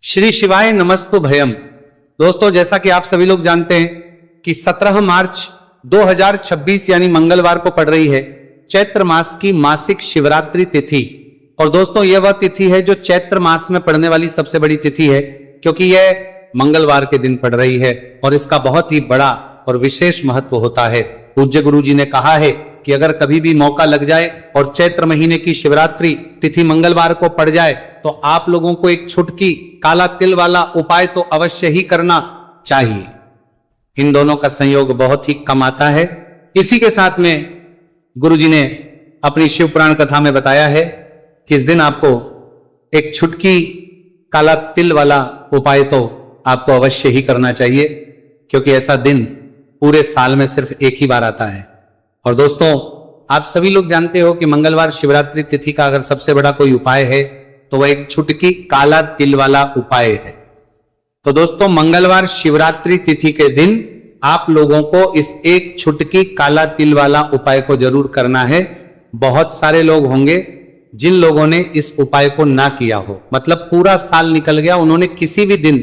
श्री शिवाय नमस्तु भयम। दोस्तों, जैसा कि आप सभी लोग जानते हैं कि 17 मार्च 2026 यानी मंगलवार को पड़ रही है चैत्र मास की मासिक शिवरात्रि तिथि। और दोस्तों, यह वह तिथि है जो चैत्र मास में पड़ने वाली सबसे बड़ी तिथि है, क्योंकि यह मंगलवार के दिन पड़ रही है और इसका बहुत ही बड़ा और विशेष महत्व होता है। पूज्य गुरु जी ने कहा है कि अगर कभी भी मौका लग जाए और चैत्र महीने की शिवरात्रि तिथि मंगलवार को पड़ जाए तो आप लोगों को एक छुटकी काला तिल वाला उपाय तो अवश्य ही करना चाहिए। इन दोनों का संयोग बहुत ही कम आता है। इसी के साथ में गुरुजी ने अपनी शिव पुराण कथा में बताया है कि इस दिन आपको एक छुटकी काला तिल वाला उपाय तो आपको अवश्य ही करना चाहिए, क्योंकि ऐसा दिन पूरे साल में सिर्फ एक ही बार आता है। और दोस्तों, आप सभी लोग जानते हो कि मंगलवार शिवरात्रि तिथि का अगर सबसे बड़ा कोई उपाय है तो वह एक छुटकी काला तिल वाला उपाय है। तो दोस्तों, मंगलवार शिवरात्रि तिथि के दिन आप लोगों को इस एक छुटकी काला तिल वाला उपाय को जरूर करना है। बहुत सारे लोग होंगे जिन लोगों ने इस उपाय को ना किया हो, मतलब पूरा साल निकल गया, उन्होंने किसी भी दिन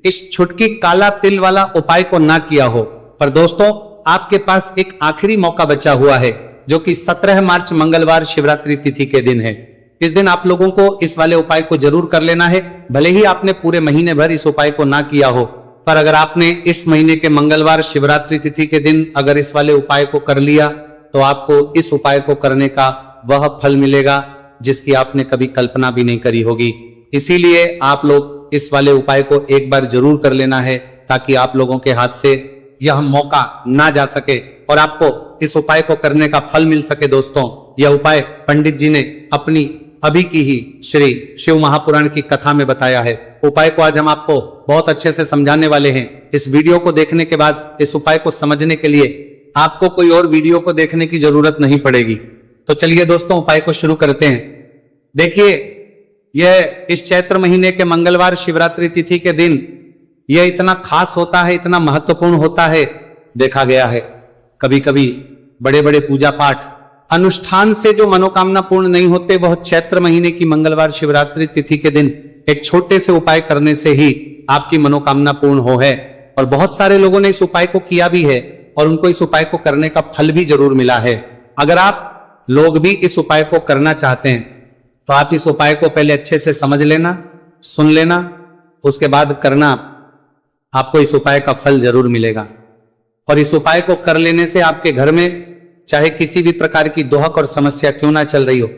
इस छुटकी काला तिल वाला उपाय को ना किया हो। पर दोस्तों, आपके पास एक आखिरी मौका बचा हुआ है, जो कि 17 मार्च मंगलवार शिवरात्रि तिथि के दिन है। इस दिन आप लोगों को इस वाले उपाय को जरूर कर लेना है। भले ही आपने पूरे महीने भर इस उपाय को ना किया हो, पर अगर आपने इस महीने के मंगलवार शिवरात्रि तिथि के दिन अगर इस वाले उपाय को कर लिया तो आपको इस उपाय को करने का वह फल मिलेगा जिसकी आपने कभी कल्पना भी नहीं करी होगी। इसीलिए आप लोग इस वाले उपाय को एक बार जरूर कर लेना है, ताकि आप लोगों के हाथ से यह मौका ना जा सके और आपको इस उपाय को करने का फल मिल सके। दोस्तों, यह उपाय पंडित जी ने अपनी अभी की ही श्री शिव महापुराण की कथा में बताया है। उपाय को आज हम आपको बहुत अच्छे से समझाने वाले हैं। इस वीडियो को देखने के बाद इस उपाय को समझने के लिए आपको कोई और वीडियो को देखने की जरूरत नहीं पड़ेगी। तो चलिए दोस्तों, उपाय को शुरू करते हैं। देखिए, यह इस चैत्र महीने के मंगलवार शिवरात्रि तिथि के दिन यह इतना खास होता है, इतना महत्वपूर्ण होता है। देखा गया है कभी कभी बड़े बड़े पूजा पाठ अनुष्ठान से जो मनोकामना पूर्ण नहीं होते, वह चैत्र महीने की मंगलवार शिवरात्रि तिथि के दिन एक छोटे से उपाय करने से ही आपकी मनोकामना पूर्ण हो है। और बहुत सारे लोगों ने इस उपाय को किया भी है और उनको इस उपाय को करने का फल भी जरूर मिला है। अगर आप लोग भी इस उपाय को करना चाहते हैं तो आप इस उपाय को पहले अच्छे से समझ लेना, सुन लेना, उसके बाद करना। आपको इस उपाय का फल जरूर मिलेगा। और इस उपाय को कर लेने से आपके घर में चाहे किसी भी प्रकार की दोहक और समस्या क्यों ना चल रही हो,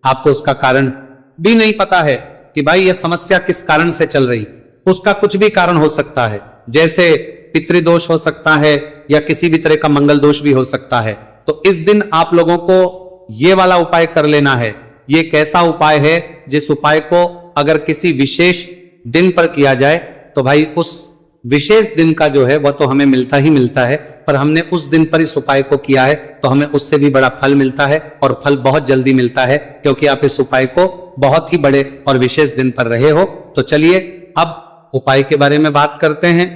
आपको उसका कारण भी नहीं पता है कि भाई यह समस्या किस कारण से चल रही, उसका कुछ भी कारण हो सकता है। जैसे पितृदोष हो सकता है या किसी भी तरह का मंगल दोष भी हो सकता है। तो इस दिन आप लोगों को ये वाला उपाय कर लेना है। ये एक ऐसा उपाय है जिस उपाय को अगर किसी विशेष दिन पर किया जाए तो भाई उस विशेष दिन का जो है वह तो हमें मिलता ही मिलता है, पर हमने उस दिन पर इस उपाय को किया है तो हमें उससे भी बड़ा फल मिलता है, और फल बहुत जल्दी मिलता है, क्योंकि आप इस उपाय को बहुत ही बड़े और विशेष दिन पर रहे हो। तो चलिए अब उपाय के बारे में बात करते हैं।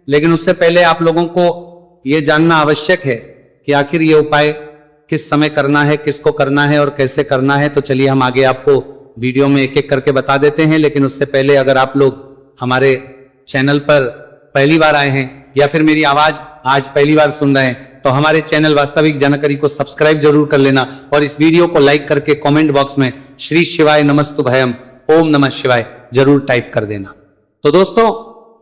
लेकिन उससे पहले आप लोगों को यह जानना आवश्यक है कि आखिर ये उपाय किस समय करना है, किसको करना है और कैसे करना है। तो चलिए हम आगे आपको वीडियो में एक एक करके बता देते हैं। लेकिन उससे पहले अगर आप लोग हमारे चैनल पर पहली बार आए हैं या फिर मेरी आवाज आज पहली बार सुन रहे हैं तो हमारे चैनल वास्तविक जानकारी को सब्सक्राइब जरूर कर लेना और इस वीडियो को लाइक करके कमेंट बॉक्स में श्री शिवाय नमस्तु भयम ओम नमः शिवाय जरूर टाइप कर देना। तो दोस्तों,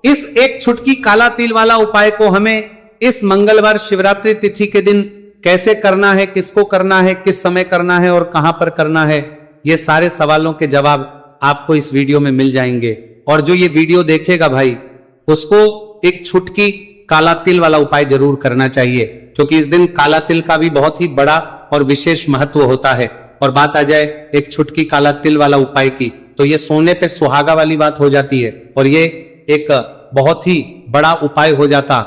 इस एक छुटकी काला तिल वाला उपाय को हमें इस मंगलवार शिवरात्रि तिथि के दिन कैसे करना है, किसको करना है, किस समय करना है और कहां पर करना है, ये सारे सवालों के जवाब आपको इस वीडियो में मिल जाएंगे। और जो ये वीडियो देखेगा भाई, उसको एक छुटकी काला तिल वाला उपाय जरूर करना चाहिए, क्योंकि इस दिन काला तिल का भी बहुत ही बड़ा और विशेष महत्व होता है। और बात आ जाए एक छुटकी काला तिल वाला उपाय की, तो ये सोने पे सुहागा वाली बात हो जाती है और ये एक बहुत ही बड़ा उपाय हो जाता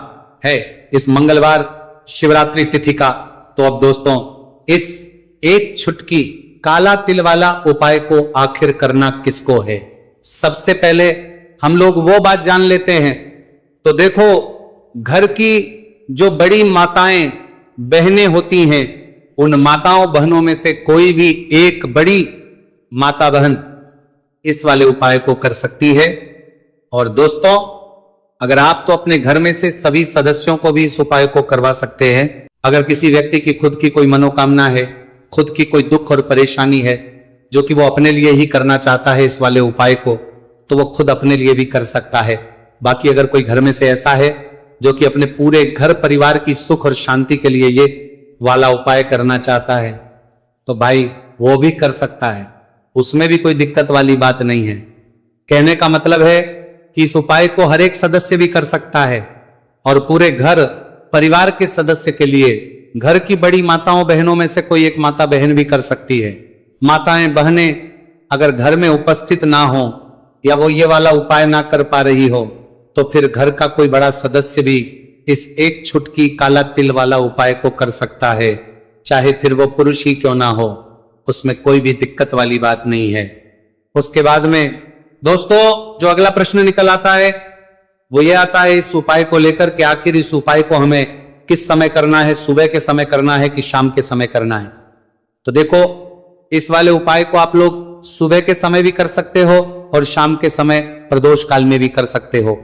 है इस मंगलवार शिवरात्रि तिथि का। तो अब दोस्तों, इस एक छुटकी काला तिल वाला उपाय को आखिर करना किसको है, सबसे पहले हम लोग वो बात जान लेते हैं। तो देखो, घर की जो बड़ी माताएं बहनें होती हैं, उन माताओं बहनों में से कोई भी एक बड़ी माता बहन इस वाले उपाय को कर सकती है। और दोस्तों, अगर आप तो अपने घर में से सभी सदस्यों को भी इस उपाय को करवा सकते हैं। अगर किसी व्यक्ति की खुद की कोई मनोकामना है, खुद की कोई दुख और परेशानी है जो कि वो अपने लिए ही करना चाहता है इस वाले उपाय को, तो वो खुद अपने लिए भी कर सकता है। बाकी अगर कोई घर में से ऐसा है जो कि अपने पूरे घर परिवार की सुख और शांति के लिए ये वाला उपाय करना चाहता है, तो भाई वो भी कर सकता है, उसमें भी कोई दिक्कत वाली बात नहीं है। कहने का मतलब है कि इस उपाय को हर एक सदस्य भी कर सकता है और पूरे घर परिवार के सदस्य के लिए, घर की बड़ी माताओं बहनों में से कोई एक माता बहन भी कर सकती है। माताएं बहनें अगर घर में उपस्थित ना हो या वो ये वाला उपाय ना कर पा रही हो, तो फिर घर का कोई बड़ा सदस्य भी इस एक छुटकी काला तिल वाला उपाय को कर सकता है, चाहे फिर वो पुरुष ही क्यों ना हो, उसमें कोई भी दिक्कत वाली बात नहीं है। उसके बाद में दोस्तों जो अगला प्रश्न निकल आता है वो ये आता है इस उपाय को लेकर कि आखिर इस उपाय को हमें किस समय करना है, सुबह के समय करना है कि शाम के समय करना है। तो देखो, इस वाले उपाय को आप लोग सुबह के समय भी कर सकते हो और शाम के समय प्रदोष काल में भी कर सकते हो।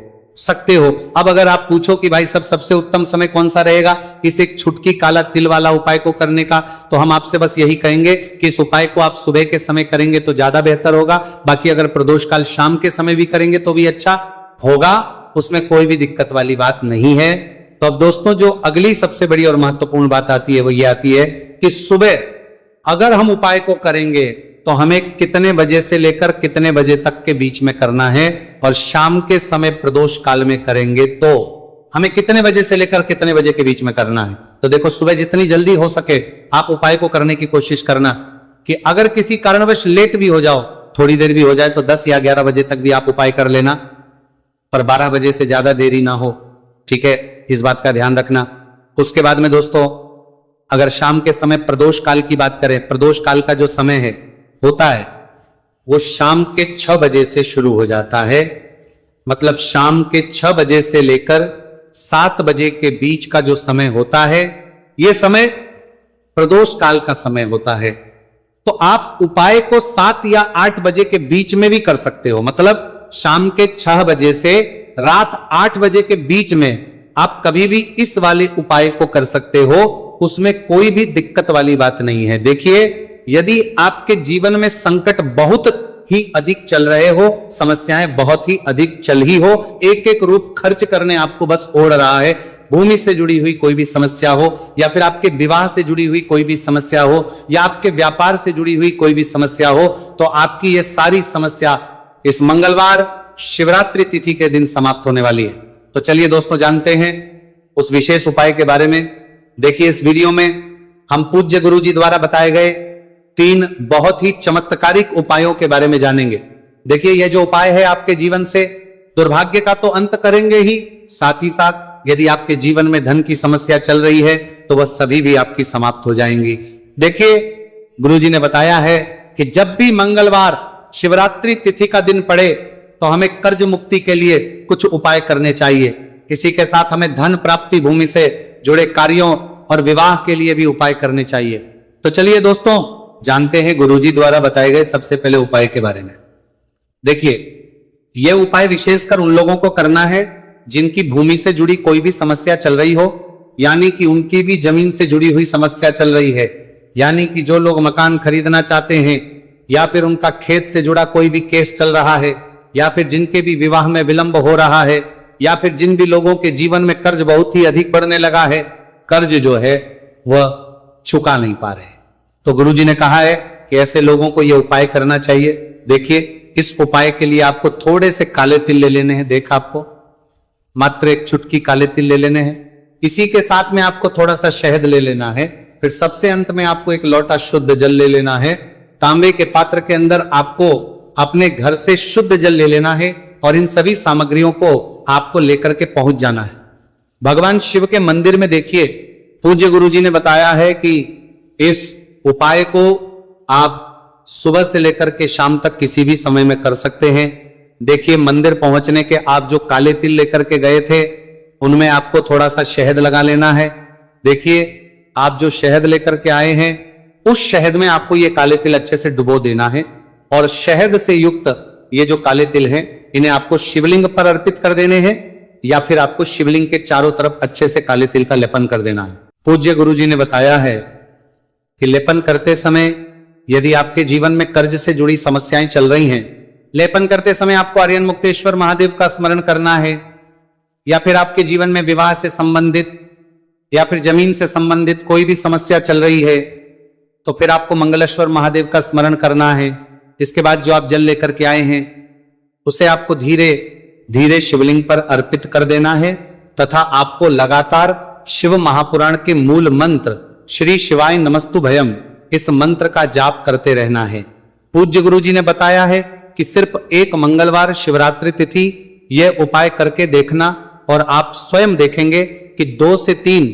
अब अगर आप पूछो कि भाई सबसे उत्तम समय कौन सा रहेगा इस एक छुटकी काला तिल वाला उपाय को करने का, तो हम आपसे बस यही कहेंगे कि इस उपाय को आप सुबह के समय करेंगे तो ज्यादा बेहतर होगा। बाकी अगर प्रदोष काल शाम के समय भी करेंगे तो भी अच्छा होगा, उसमें कोई भी दिक्कत वाली बात नहीं है। तो अब दोस्तों जो अगली सबसे बड़ी और महत्वपूर्ण बात आती है वो ये आती है कि सुबह अगर हम उपाय को करेंगे तो हमें कितने बजे से लेकर कितने बजे तक के बीच में करना है, और शाम के समय प्रदोष काल में करेंगे तो हमें कितने बजे से लेकर कितने बजे के बीच में करना है। तो देखो, सुबह जितनी जल्दी हो सके आप उपाय को करने की कोशिश करना कि अगर किसी कारणवश लेट भी हो जाओ, थोड़ी देर भी हो जाए, तो 10 या 11 बजे तक भी आप उपाय कर लेना, पर 12 बजे से ज्यादा देरी ना हो। ठीक है, इस बात का ध्यान रखना। उसके बाद में दोस्तों अगर शाम के समय प्रदोष काल की बात करें, प्रदोष काल का जो समय है होता है वो शाम के 6 बजे से शुरू हो जाता है। मतलब शाम के 6 बजे से लेकर 7 बजे के बीच का जो समय होता है, यह समय प्रदोष काल का समय होता है। तो आप उपाय को 7 या 8 बजे के बीच में भी कर सकते हो। मतलब शाम के 6 बजे से रात 8 बजे के बीच में आप कभी भी इस वाले उपाय को कर सकते हो, उसमें कोई भी दिक्कत वाली बात नहीं है। देखिए, यदि आपके जीवन में संकट बहुत ही अधिक चल रहे हो, समस्याएं बहुत ही अधिक चल ही हो, एक एक रूप खर्च करने आपको बस ओढ़ रहा है, भूमि से जुड़ी हुई कोई भी समस्या हो, या फिर आपके विवाह से जुड़ी हुई कोई भी समस्या हो, या आपके व्यापार से जुड़ी हुई कोई भी समस्या हो, तो आपकी ये सारी समस्या इस मंगलवार शिवरात्रि तिथि के दिन समाप्त होने वाली है। तो चलिए दोस्तों जानते हैं उस विशेष उपाय के बारे में। देखिए, इस वीडियो में हम पूज्य गुरु जी द्वारा बताए गए 3 बहुत ही चमत्कारिक उपायों के बारे में जानेंगे। देखिए, यह जो उपाय है आपके जीवन से दुर्भाग्य का तो अंत करेंगे ही, साथ ही साथ यदि आपके जीवन में धन की समस्या चल रही है तो वह सभी भी आपकी समाप्त हो जाएंगी। देखिए, गुरुजी ने बताया है कि जब भी मंगलवार शिवरात्रि तिथि का दिन पड़े तो हमें कर्ज मुक्ति के लिए कुछ उपाय करने चाहिए। इसी के साथ हमें धन प्राप्ति, भूमि से जुड़े कार्यों और विवाह के लिए भी उपाय करने चाहिए। तो चलिए दोस्तों जानते हैं गुरुजी द्वारा बताए गए सबसे पहले उपाय के बारे में। देखिए, यह उपाय विशेषकर उन लोगों को करना है जिनकी भूमि से जुड़ी कोई भी समस्या चल रही हो, यानी कि उनकी भी जमीन से जुड़ी हुई समस्या चल रही है, यानी कि जो लोग मकान खरीदना चाहते हैं, या फिर उनका खेत से जुड़ा कोई भी केस चल रहा है, या फिर जिनके भी विवाह में विलंब हो रहा है, या फिर जिन भी लोगों के जीवन में कर्ज बहुत ही अधिक बढ़ने लगा है, कर्ज जो है वह चुका नहीं पा रहे। तो गुरुजी ने कहा है कि ऐसे लोगों को यह उपाय करना चाहिए। देखिए, इस उपाय के लिए आपको थोड़े से काले तिल ले लेने हैं। देखा, आपको मात्र एक चुटकी काले तिल ले लेने हैं। इसी के साथ में आपको थोड़ा सा शहद ले लेना है। फिर सबसे अंत में आपको एक लोटा शुद्ध जल ले लेना है। तांबे के पात्र के अंदर आपको अपने घर से शुद्ध जल ले लेना है और इन सभी सामग्रियों को आपको लेकर के पहुंच जाना है भगवान शिव के मंदिर में। देखिए, पूज्य गुरुजी ने बताया है कि इस उपाय को आप सुबह से लेकर के शाम तक किसी भी समय में कर सकते हैं। देखिए, मंदिर पहुंचने के आप जो काले तिल लेकर के गए थे उनमें आपको थोड़ा सा शहद लगा लेना है। देखिए, आप जो शहद लेकर के आए हैं उस शहद में आपको ये काले तिल अच्छे से डुबो देना है और शहद से युक्त ये जो काले तिल हैं इन्हें आपको शिवलिंग पर अर्पित कर देने हैं या फिर आपको शिवलिंग के चारों तरफ अच्छे से काले तिल का लेपन कर देना है। पूज्य गुरुजी ने बताया है कि लेपन करते समय यदि आपके जीवन में कर्ज से जुड़ी समस्याएं चल रही हैं, लेपन करते समय आपको आर्यन मुक्तेश्वर महादेव का स्मरण करना है, या फिर आपके जीवन में विवाह से संबंधित या फिर जमीन से संबंधित कोई भी समस्या चल रही है, तो फिर आपको मंगलेश्वर महादेव का स्मरण करना है। इसके बाद जो आप जल लेकर के आए हैं उसे आपको धीरे धीरे शिवलिंग पर अर्पित कर देना है तथा आपको लगातार शिव महापुराण के मूल मंत्र श्री शिवाय नमस्तु भयम इस मंत्र का जाप करते रहना है। पूज्य गुरुजी ने बताया है कि सिर्फ एक मंगलवार शिवरात्रि तिथि यह उपाय करके देखना और आप स्वयं देखेंगे कि 2 से 3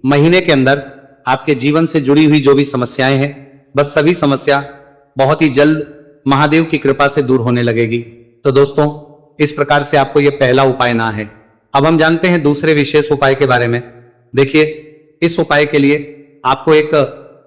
महीने के अंदर आपके जीवन से जुड़ी हुई जो भी समस्याएं हैं, बस सभी समस्या बहुत ही जल्द महादेव की कृपा से दूर होने लगेगी। तो दोस्तों, इस प्रकार से आपको यह पहला उपाय ना है। अब हम जानते हैं दूसरे विशेष उपाय के बारे में। देखिए, इस उपाय के लिए आपको एक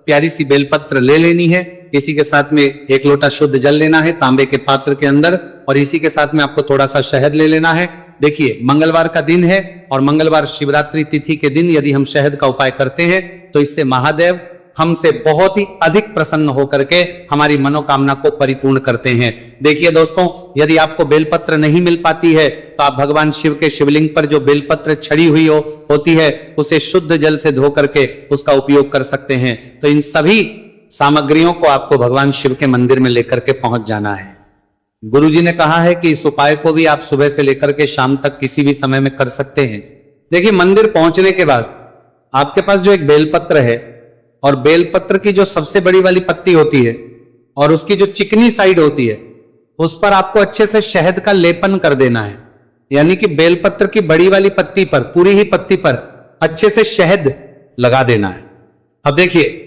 प्यारी सी बेलपत्र ले लेनी है, इसी के साथ में 1 लोटा शुद्ध जल लेना है तांबे के पात्र के अंदर, और इसी के साथ में आपको थोड़ा सा शहद ले लेना है। देखिए, मंगलवार का दिन है और मंगलवार शिवरात्रि तिथि के दिन यदि हम शहद का उपाय करते हैं तो इससे महादेव हमसे बहुत ही अधिक प्रसन्न होकर के हमारी मनोकामना को परिपूर्ण करते हैं। देखिए दोस्तों, यदि आपको बेलपत्र नहीं मिल पाती है तो आप भगवान शिव के शिवलिंग पर जो बेलपत्र छड़ी हुई होती है उसे शुद्ध जल से धो करके उसका उपयोग कर सकते हैं। तो इन सभी सामग्रियों को आपको भगवान शिव के मंदिर में लेकर के पहुंच जाना है। गुरुजी ने कहा है कि इस उपाय को भी आप सुबह से लेकर के शाम तक किसी भी समय में कर सकते हैं। देखिए, मंदिर पहुंचने के बाद आपके पास जो एक बेलपत्र है और बेलपत्र की जो सबसे बड़ी वाली पत्ती होती है और उसकी जो चिकनी साइड होती है उस पर आपको अच्छे से शहद का लेपन कर देना है। यानी कि बेलपत्र की बड़ी वाली पत्ती पर, पूरी ही पत्ती पर अच्छे से शहद लगा देना है। अब देखिए,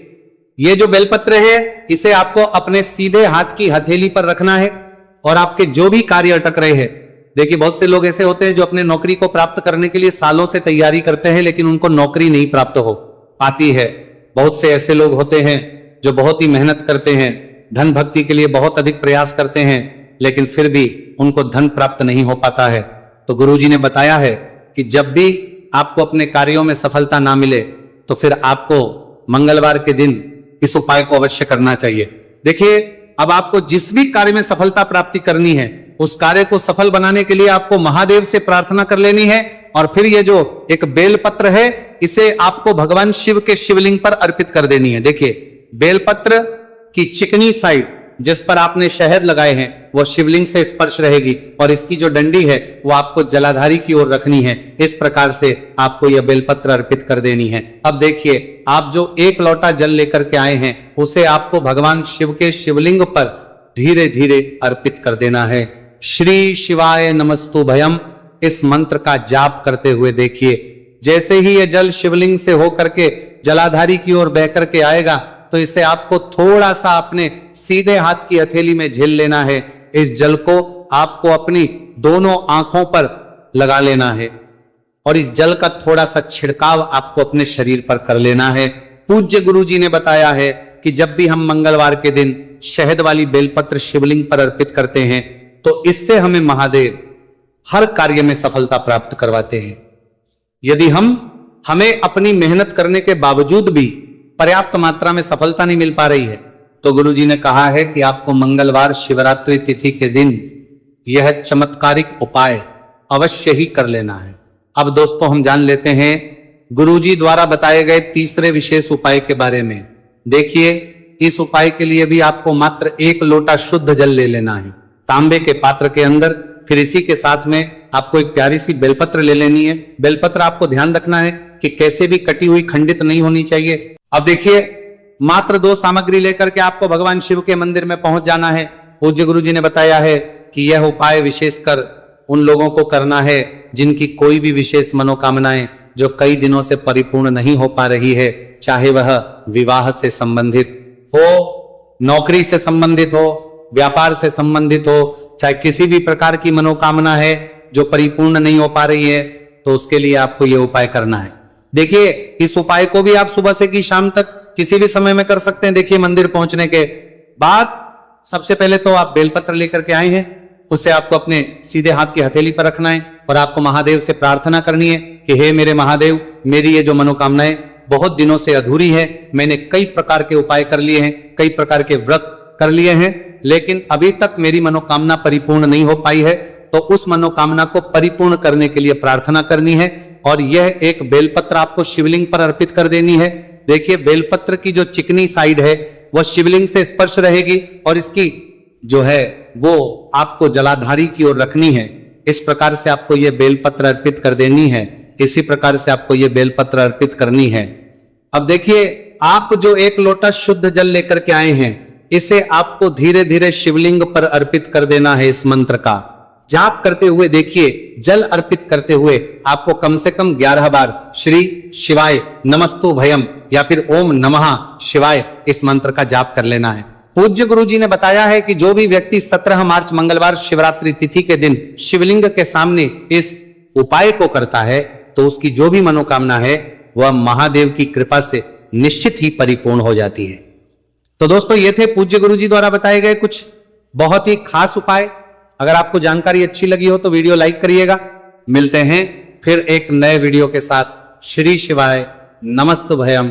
ये जो बेलपत्र है इसे आपको अपने सीधे हाथ की हथेली पर रखना है और आपके जो भी कार्य अटक रहे हैं, देखिए बहुत से लोग ऐसे होते हैं जो अपने नौकरी को प्राप्त करने के लिए सालों से तैयारी करते हैं लेकिन उनको नौकरी नहीं प्राप्त हो पाती है। बहुत से ऐसे लोग होते हैं जो बहुत ही मेहनत करते हैं, धन भक्ति के लिए बहुत अधिक प्रयास करते हैं, लेकिन फिर भी उनको धन प्राप्त नहीं हो पाता है। तो गुरुजी ने बताया है कि जब भी आपको अपने कार्यों में सफलता ना मिले तो फिर आपको मंगलवार के दिन इस उपाय को अवश्य करना चाहिए। देखिए, अब आपको जिस भी कार्य में सफलता प्राप्ति करनी है उस कार्य को सफल बनाने के लिए आपको महादेव से प्रार्थना कर लेनी है और फिर ये जो एक बेलपत्र है इसे आपको भगवान शिव के शिवलिंग पर अर्पित कर देनी है। देखिए, बेलपत्र की चिकनी साइड जिस पर आपने शहद लगाए हैं वो शिवलिंग से स्पर्श रहेगी और इसकी जो डंडी है वो आपको जलाधारी की ओर रखनी है। इस प्रकार से आपको यह बेलपत्र अर्पित कर देनी है। अब देखिए, आप जो 1 लोटा जल लेकर के आए हैं उसे आपको भगवान शिव के शिवलिंग पर धीरे धीरे अर्पित कर देना है। श्री शिवाय नमस्तु भयम इस मंत्र का जाप करते हुए देखिए, जैसे ही यह जल शिवलिंग से होकर के जलाधारी की ओर बह करके आएगा तो इसे आपको थोड़ा सा अपने सीधे हाथ की हथेली में झेल लेना है। इस जल को आपको अपनी दोनों आंखों पर लगा लेना है और इस जल का थोड़ा सा छिड़काव आपको अपने शरीर पर कर लेना है। पूज्य गुरुजी ने बताया है कि जब भी हम मंगलवार के दिन शहद वाली बेलपत्र शिवलिंग पर अर्पित करते हैं तो इससे हमें महादेव हर कार्य में सफलता प्राप्त करवाते हैं। यदि हमें अपनी मेहनत करने के बावजूद भी पर्याप्त मात्रा में सफलता नहीं मिल पा रही है तो गुरुजी ने कहा है कि आपको मंगलवार शिवरात्रि तिथि के दिन यह चमत्कारिक उपाय अवश्य ही कर लेना है। अब दोस्तों, हम जान लेते हैं गुरुजी द्वारा बताए गए तीसरे विशेष उपाय के बारे में। देखिए, इस उपाय के लिए भी आपको मात्र 1 लोटा शुद्ध जल ले लेना है तांबे के पात्र के अंदर। फिर इसी के साथ में आपको एक प्यारी सी बेलपत्र ले लेनी है। बेलपत्र आपको ध्यान रखना है कि कैसे भी कटी हुई खंडित नहीं होनी चाहिए। अब देखिए, मात्र 2 सामग्री लेकर के आपको भगवान शिव के मंदिर में पहुंच जाना है। पूज्य गुरुजी ने बताया है कि यह उपाय विशेषकर उन लोगों को करना है जिनकी कोई भी विशेष मनोकामनाएं जो कई दिनों से परिपूर्ण नहीं हो पा रही है, चाहे वह विवाह से संबंधित हो, नौकरी से संबंधित हो, व्यापार से संबंधित हो, चाहे किसी भी प्रकार की मनोकामना है जो परिपूर्ण नहीं हो पा रही है, तो उसके लिए आपको यह उपाय करना है। देखिए, इस उपाय को भी आप सुबह से की शाम तक किसी भी समय में कर सकते हैं। देखिए, मंदिर पहुंचने के बाद सबसे पहले तो आप बेलपत्र लेकर के आए हैं उसे आपको अपने सीधे हाथ की हथेली पर रखना है और आपको महादेव से प्रार्थना करनी है कि हे मेरे महादेव, मेरी ये जो मनोकामनाएं बहुत दिनों से अधूरी है, मैंने कई प्रकार के उपाय कर लिए हैं, कई प्रकार के व्रत कर लिए हैं, लेकिन अभी तक मेरी मनोकामना परिपूर्ण नहीं हो पाई है, तो उस मनोकामना को परिपूर्ण करने के लिए प्रार्थना करनी है। और यह एक बेलपत्र आपको शिवलिंग पर अर्पित कर देनी है। देखिए, बेलपत्र की जो चिकनी साइड है वह शिवलिंग से स्पर्श रहेगी और इसकी जो है वो आपको जलाधारी की ओर रखनी है। इस प्रकार से आपको यह बेलपत्र अर्पित कर देनी है। इसी प्रकार से आपको यह बेलपत्र अर्पित करनी है। अब देखिए, आप जो 1 लोटा शुद्ध जल लेकर के आए हैं, इसे आपको धीरे धीरे शिवलिंग पर अर्पित कर देना है। इस मंत्र का जाप करते हुए देखिए, जल अर्पित करते हुए आपको कम से कम 11 बार श्री शिवाय नमस्तु भयम या फिर ओम नमः शिवाय इस मंत्र का जाप कर लेना है। पूज्य गुरु जी ने बताया है कि जो भी व्यक्ति 17 मार्च मंगलवार शिवरात्रि तिथि के दिन शिवलिंग के सामने इस उपाय को करता है, तो उसकी जो भी मनोकामना है वह महादेव की कृपा से निश्चित ही परिपूर्ण हो जाती है। तो दोस्तों, ये थे पूज्य गुरु जी द्वारा बताए गए कुछ बहुत ही खास उपाय। अगर आपको जानकारी अच्छी लगी हो तो वीडियो लाइक करिएगा। मिलते हैं फिर एक नए वीडियो के साथ। श्री शिवाय नमस्तु भयम।